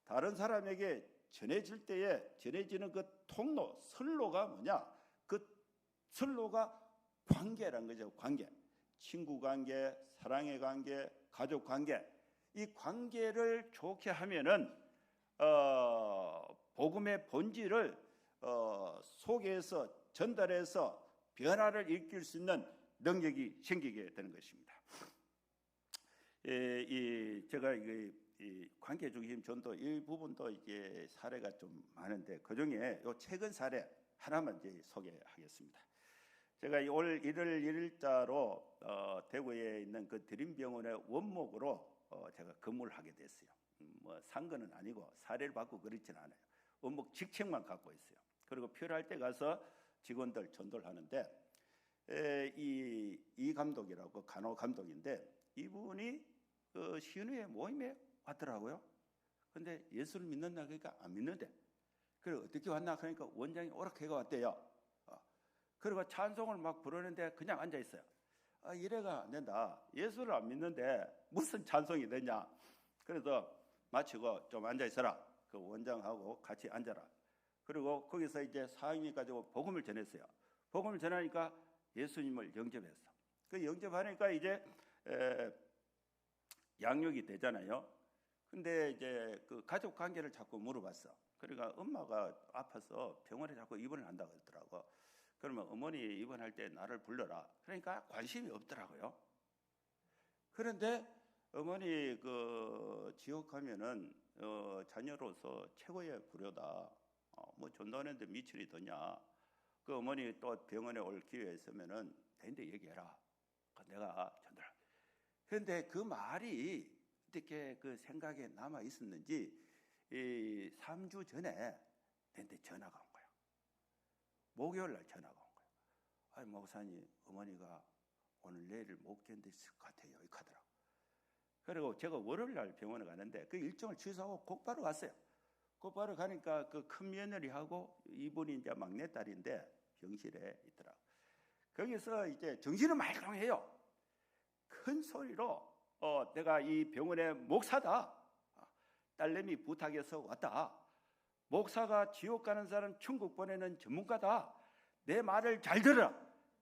다른 사람에게 전해질 때에 전해지는 그 통로, 선로가 뭐냐? 그 선로가 관계라는 거죠. 관계. 친구 관계, 사랑의 관계, 가족 관계. 이 관계를 좋게 하면은 복음의 본질을 소개해서 전달해서 변화를 일으킬 수 있는 능력이 생기게 되는 것입니다. 제가 이 관계 중심 전도 이 부분도 이게 사례가 좀 많은데 그 중에 요 최근 사례 하나만 이제 소개하겠습니다. 제가 올 1월 1일자로 대구에 있는 그 드림병원의 원목으로 제가 근무를 하게 됐어요. 뭐 산 거는 아니고 사례를 받고 그렇지는 않아요. 원목 직책만 갖고 있어요. 그리고 필요할 때 가서 직원들 전도를 하는데 이 감독이라고 간호 감독인데 이분이 그 신우의 모임에 왔더라고요. 근데 예수를 믿는다 그러니까 안 믿는데 그래 어떻게 왔나 그러니까 원장이 오락해가 왔대요. 그리고 찬송을 막 부르는데 그냥 앉아 있어요. 이래가 안 된다. 예수를 안 믿는데 무슨 찬송이 되냐. 그래서 마치고 좀 앉아 있어라. 그 원장하고 같이 앉아라. 그리고 거기서 이제 사역이 가지고 복음을 전했어요. 복음을 전하니까 예수님을 영접했어. 그 영접하니까 이제 양육이 되잖아요. 근데 이제 그 가족 관계를 자꾸 물어봤어. 그러니까 엄마가 아파서 병원에 자꾸 입원을 한다고 그러더라고. 그러면 어머니 입원할 때 나를 불러라. 그러니까 관심이 없더라고요. 그런데 어머니 그 지옥 가면은 자녀로서 최고의 불효다. 뭐 전도하는데 미칠이 더냐. 그 어머니 또 병원에 올 기회 있으면은 내한테 얘기해라. 내가 전달. 그런데 그 말이 어떻게 그 생각에 남아 있었는지 3주 전에 내한테 전화가 온 거야. 목요일 날 전화가 온 거야. 아니 목사님 어머니가 오늘 내일 못 견디실 것 같아요. 이렇게 하더라고. 그리고 제가 월요일 날 병원에 가는데 그 일정을 취소하고 곧바로 갔어요. 곧바로 가니까 그 큰 며느리하고 이분이 이제 막내딸인데 병실에 있더라고. 거기서 이제 정신은 말똥해요. 큰 소리로 내가 이 병원의 목사다. 딸내미 부탁해서 왔다. 목사가 지옥 가는 사람 천국 보내는 전문가다. 내 말을 잘 들어라.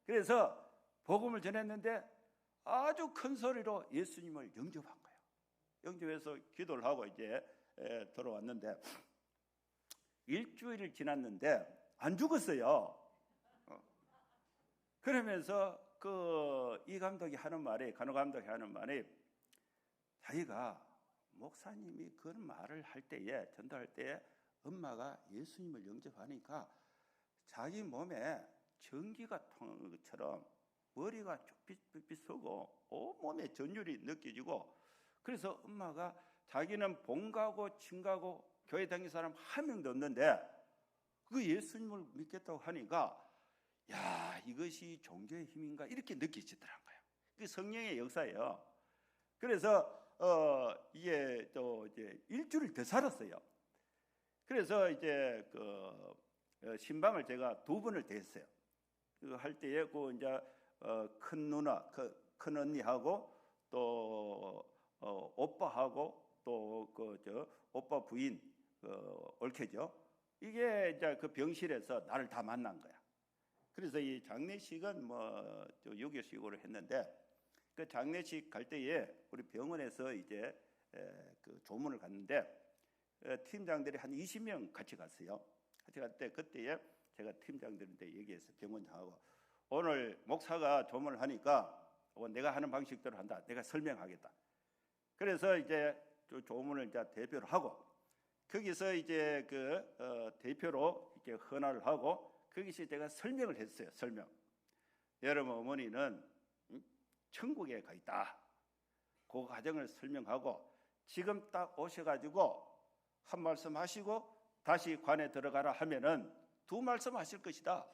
그래서 복음을 전했는데 아주 큰 소리로 예수님을 영접한 거예요. 영접해서 기도를 하고 이제 돌아왔는데 일주일을 지났는데 안 죽었어요. 그러면서 이 감독이 하는 말이 간호 감독이 하는 말이 자기가 목사님이 그런 말을 할 때에 전도할 때에 엄마가 예수님을 영접하니까 자기 몸에 전기가 통하는 것처럼 머리가 삐삐삐 서고 온몸에 전율이 느껴지고 그래서 엄마가 자기는 본가고 친가고 교회 다니는 사람 한 명도 없는데 그 예수님을 믿겠다고 하니까 야 이것이 종교의 힘인가 이렇게 느껴지더란 거예요. 그 성령의 역사예요. 그래서 이게 또 이제 일주일을 더 살았어요. 그래서 이제 신방을 제가 2번을 더 했어요. 할 때에 그 이제 큰 누나, 큰 언니하고 또 오빠하고 또 오빠 부인 얽혀죠. 이게 이제 그 병실에서 나를 다 만난 거야. 그래서 이 장례식은 뭐 유교식으로 했는데 그 장례식 갈 때에 우리 병원에서 이제 그 조문을 갔는데 팀장들이 한 20명 같이 갔어요. 같이 갈 때 그때에 제가 팀장들한테 얘기했어요. 병원장하고 오늘 목사가 조문을 하니까 내가 하는 방식대로 한다. 내가 설명하겠다. 그래서 이제 조문을 이제 대표로 하고 거기서 이제 대표로 이렇게 헌화를 하고 거기서 제가 설명을 했어요. 설명. 여러분 어머니는 천국에 가 있다. 그 과정을 설명하고 지금 딱 오셔가지고 한 말씀 하시고 다시 관에 들어가라 하면은 2 말씀 하실 것이다.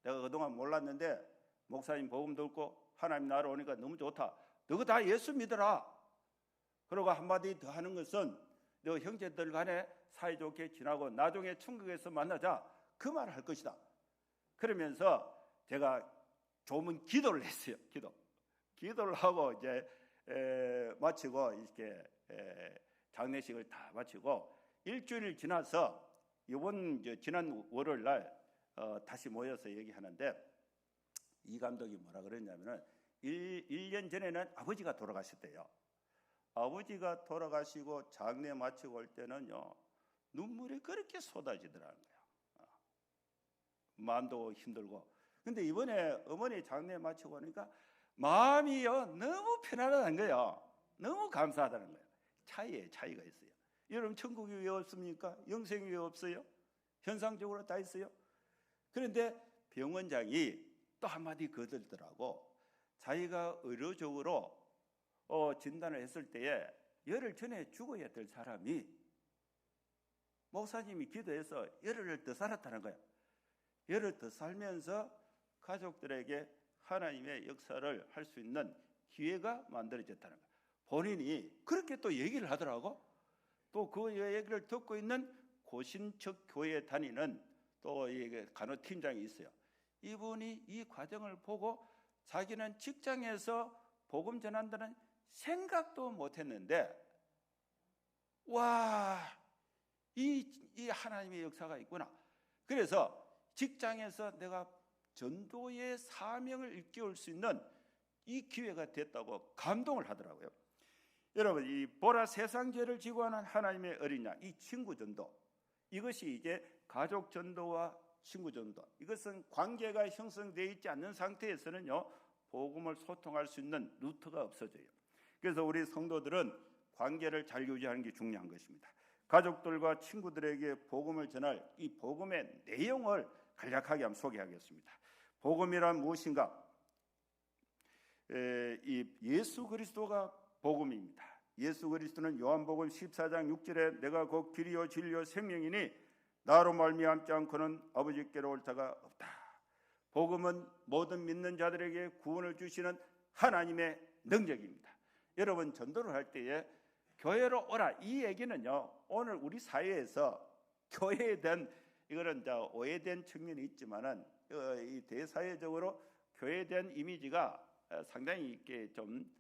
내가 그동안 몰랐는데 목사님 복음 듣고 하나님 나라 오니까 너무 좋다. 너가 다 예수 믿어라. 그러고 한마디 더 하는 것은 너 형제들 간에 사이좋게 지나고 나중에 천국에서 만나자. 그 말을 할 것이다. 그러면서 제가 조문 기도를 했어요. 기도를 하고 이제 마치고 이렇게 장례식을 다 마치고 일주일 지나서 지난 월요일 날 다시 모여서 얘기하는데 이 감독이 뭐라 그랬냐면은 1년 전에는 아버지가 돌아가셨대요. 아버지가 돌아가시고 장례 마치고 올 때는요 눈물이 그렇게 쏟아지더라는 거예요. 마음도 힘들고. 근데 이번에 어머니 장례 마치고 오니까 마음이요 너무 편안하다는 거예요. 너무 감사하다는 거예요. 차이가 있어요. 여러분 천국이 왜 없습니까? 영생이 왜 없어요? 현상적으로 다 있어요. 그런데 병원장이 또 한마디 거들더라고. 자기가 의료적으로 진단을 했을 때에 열흘 전에 죽어야 될 사람이 목사님이 기도해서 열흘을 더 살았다는 거예요. 열흘 더 살면서 가족들에게 하나님의 역사를 할 수 있는 기회가 만들어졌다는 거예요. 본인이 그렇게 또 얘기를 하더라고. 또 그 얘기를 듣고 있는 고신척 교회에 다니는 또 간호팀장이 있어요. 이분이 이 과정을 보고 자기는 직장에서 복음 전한다는 생각도 못했는데 와, 이 하나님의 역사가 있구나. 그래서 직장에서 내가 전도의 사명을 일깨울 수 있는 이 기회가 됐다고 감동을 하더라고요. 여러분, 이 보라 세상 죄를 지고 하는 하나님의 어린 양, 이 친구 전도, 이것이 이제 가족 전도와 친구 전도, 이것은 관계가 형성되어 있지 않는 상태에서는요 복음을 소통할 수 있는 루트가 없어져요. 그래서 우리 성도들은 관계를 잘 유지하는 게 중요한 것입니다. 가족들과 친구들에게 복음을 전할 이 복음의 내용을 간략하게 한번 소개하겠습니다. 복음이란 무엇인가? 이 예수 그리스도가 복음입니다. 예수 그리스도는 요한복음 14장 6절에 내가 곧 길이요 진리요 생명이니 나로 말미암지 않고는 아버지께로 올 자가 없다. 복음은 모든 믿는 자들에게 구원을 주시는 하나님의 능력입니다. 여러분 전도를 할 때에 교회로 오라 이 얘기는요 오늘 우리 사회에서 교회에 대한 이거는 오해된 측면이 있지만은 이 대사회적으로 교회에 대한 이미지가 상당히 이렇게 좀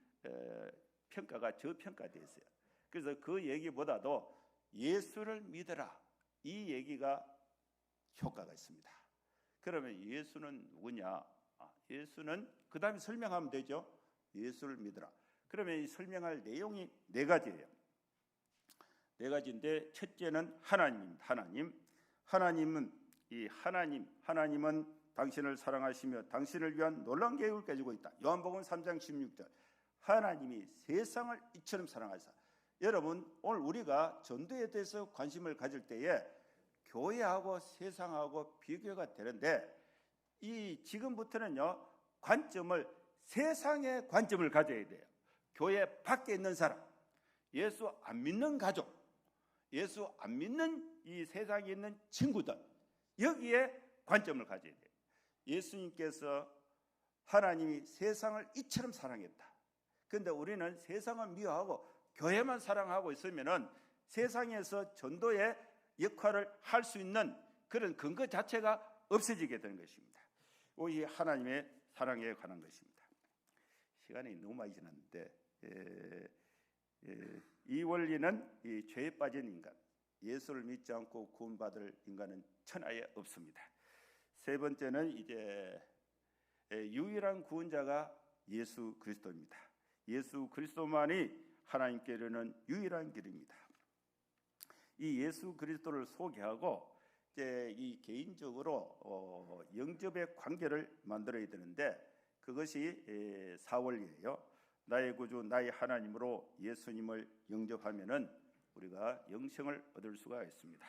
평가가 저평가되어 있어요. 그래서 그 얘기보다도 예수를 믿어라 이 얘기가 효과가 있습니다. 그러면 예수는 누구냐? 예수는 그 다음에 설명하면 되죠. 예수를 믿어라. 그러면 이 설명할 내용이 네 가지예요. 네 가지인데 첫째는 하나님입니다. 하나님은 당신을 사랑하시며 당신을 위한 놀라운 계획을 가지고 있다. 요한복음 3장 16절. 하나님이 세상을 이처럼 사랑하사. 여러분 오늘 우리가 전도에 대해서 관심을 가질 때에 교회하고 세상하고 비교가 되는데 이 지금부터는요 관점을 세상의 관점을 가져야 돼요. 교회 밖에 있는 사람, 예수 안 믿는 가족, 예수 안 믿는 이 세상에 있는 친구들 여기에 관점을 가져야 돼요. 예수님께서 하나님이 세상을 이처럼 사랑했다. 그런데 우리는 세상을 미워하고 교회만 사랑하고 있으면은 세상에서 전도의 역할을 할 수 있는 그런 근거 자체가 없어지게 되는 것입니다. 이 하나님의 사랑에 관한 것입니다. 시간이 너무 많이 지났는데 이 원리는 이 죄에 빠진 인간, 예수를 믿지 않고 구원받을 인간은 천하에 없습니다. 세 번째는 이제 유일한 구원자가 예수 그리스도입니다. 예수 그리스도만이 하나님께 이르는 유일한 길입니다. 이 예수 그리스도를 소개하고 이제 이 개인적으로 영접의 관계를 만들어야 되는데 그것이 4원리예요. 나의 구주 나의 하나님으로 예수님을 영접하면은 우리가 영생을 얻을 수가 있습니다.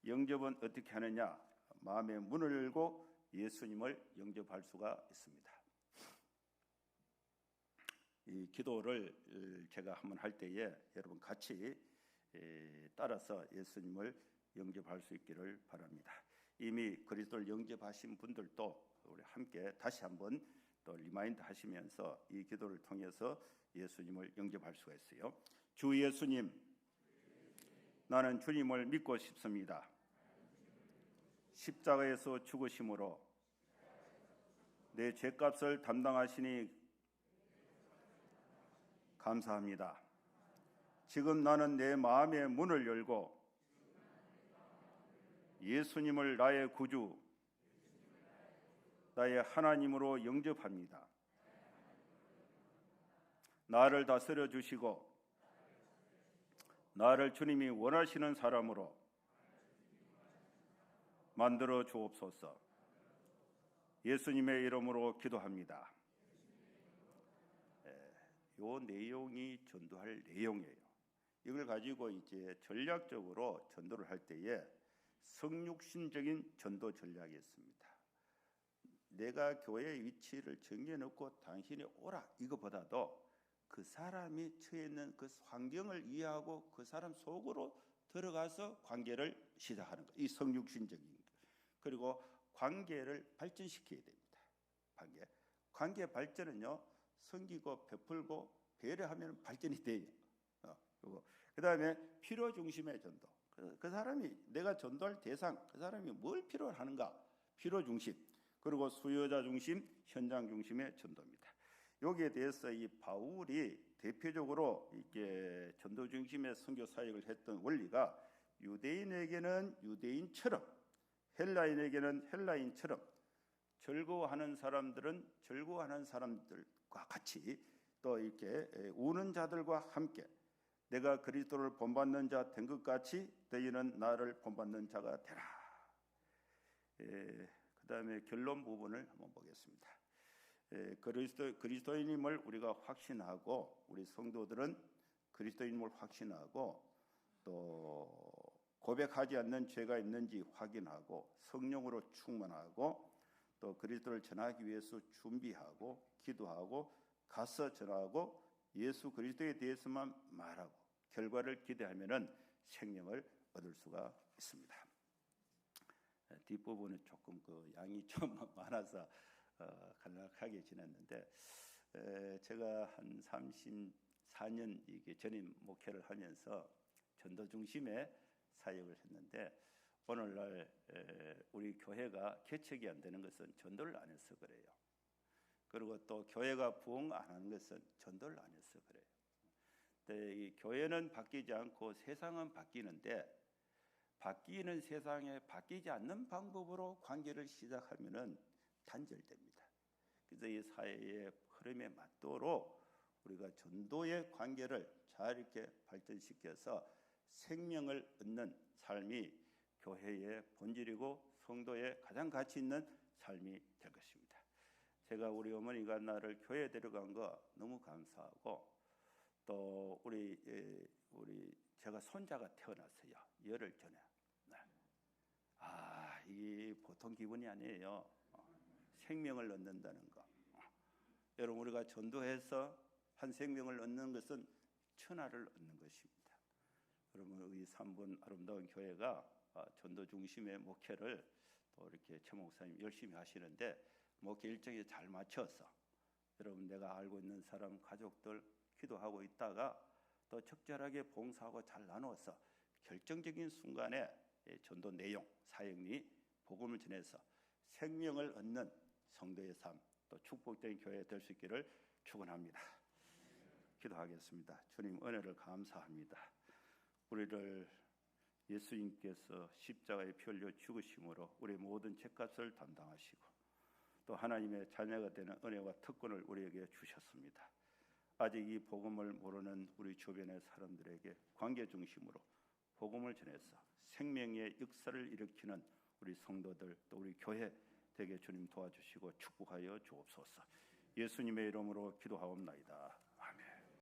영접은 어떻게 하느냐? 마음의 문을 열고 예수님을 영접할 수가 있습니다. 이 기도를 제가 한번 할 때에 여러분 같이 따라서 예수님을 영접할 수 있기를 바랍니다. 이미 그리스도를 영접하신 분들도 우리 함께 다시 한번 또 리마인드 하시면서 이 기도를 통해서 예수님을 영접할 수가 있어요. 주 예수님, 나는 주님을 믿고 싶습니다. 십자가에서 죽으심으로 내 죄값을 담당하시니 감사합니다. 지금 나는 내 마음의 문을 열고 예수님을 나의 구주, 나의 하나님으로 영접합니다. 나를 다스려 주시고 나를 주님이 원하시는 사람으로 만들어 주옵소서. 예수님의 이름으로 기도합니다. 요 내용이 전도할 내용이에요. 이걸 가지고 이제 전략적으로 전도를 할 때에 성육신적인 전도 전략이 있습니다. 내가 교회의 위치를 정해놓고 당신이 오라 이거보다도 그 사람이 처해 있는 그 환경을 이해하고 그 사람 속으로 들어가서 관계를 시작하는 거. 이 성육신적인 거. 그리고 관계를 발전시켜야 됩니다. 관계 발전은요, 섬기고 베풀고 배려하면 발전이 돼요. 그 다음에 필요 중심의 전도. 그 사람이 내가 전도할 대상, 그 사람이 뭘 필요로 하는가? 필요 중심. 그리고 수요자 중심, 현장 중심의 전도입니다. 여기에 대해서 이 바울이 대표적으로 이게 전도 중심의 선교 사역을 했던 원리가 유대인에게는 유대인처럼, 헬라인에게는 헬라인처럼, 즐거워하는 사람들은 즐거워하는 사람들과 같이 또 이렇게 우는 자들과 함께 내가 그리스도를 본받는 자 된 것 같이 너희는 나를 본받는 자가 되라. 그 다음에 결론 부분을 한번 보겠습니다. 그리스도인임을 우리가 확신하고 우리 성도들은 그리스도인임을 확신하고 또 고백하지 않는 죄가 있는지 확인하고 성령으로 충만하고 또 그리스도를 전하기 위해서 준비하고 기도하고 가서 전하고 예수 그리스도에 대해서만 말하고 결과를 기대하면은 생명을 얻을 수가 있습니다. 뒷부분은 조금 그 양이 좀 많아서 간략하게 지냈는데 제가 한 34년 이게 전임 목회를 하면서 전도 중심의 사역을 했는데 오늘날 우리 교회가 개척이 안 되는 것은 전도를 안 해서 그래요. 그리고 또 교회가 부흥 안 하는 것은 전도를 안 해서 그래요. 근데 이 교회는 바뀌지 않고 세상은 바뀌는데 바뀌는 세상에 바뀌지 않는 방법으로 관계를 시작하면은 단절됩니다. 그래서 이 사회의 흐름에 맞도록 우리가 전도의 관계를 잘 이렇게 발전시켜서 생명을 얻는 삶이 교회의 본질이고 성도의 가장 가치 있는 삶이 될 것입니다. 제가 우리 어머니가 나를 교회에 데려간 거 너무 감사하고 또 우리 제가 손자가 태어났어요. 열흘 전에. 이게 보통 기분이 아니에요. 생명을 얻는다는 거. 여러분 우리가 전도해서 한 생명을 얻는 것은 천하를 얻는 것입니다. 여러분 이 3분 아름다운 교회가 전도 중심의 목회를 또 이렇게 최 목사님 열심히 하시는데 목회 일정에 잘 맞춰서 여러분 내가 알고 있는 사람 가족들 기도하고 있다가 또 적절하게 봉사하고 잘 나누어서 결정적인 순간에 전도 내용, 사역이 복음을 전해서 생명을 얻는 성도의 삶, 또 축복된 교회 될 수 있기를 축원합니다. 기도하겠습니다. 주님 은혜를 감사합니다. 우리를 예수님께서 십자가에 피 흘려 죽으심으로 우리 모든 죄값을 담당하시고 또 하나님의 자녀가 되는 은혜와 특권을 우리에게 주셨습니다. 아직 이 복음을 모르는 우리 주변의 사람들에게 관계 중심으로 복음을 전해서 생명의 역사를 일으키는 우리 성도들 또 우리 교회 되게 주님 도와주시고 축복하여 주옵소서. 예수님의 이름으로 기도하옵나이다.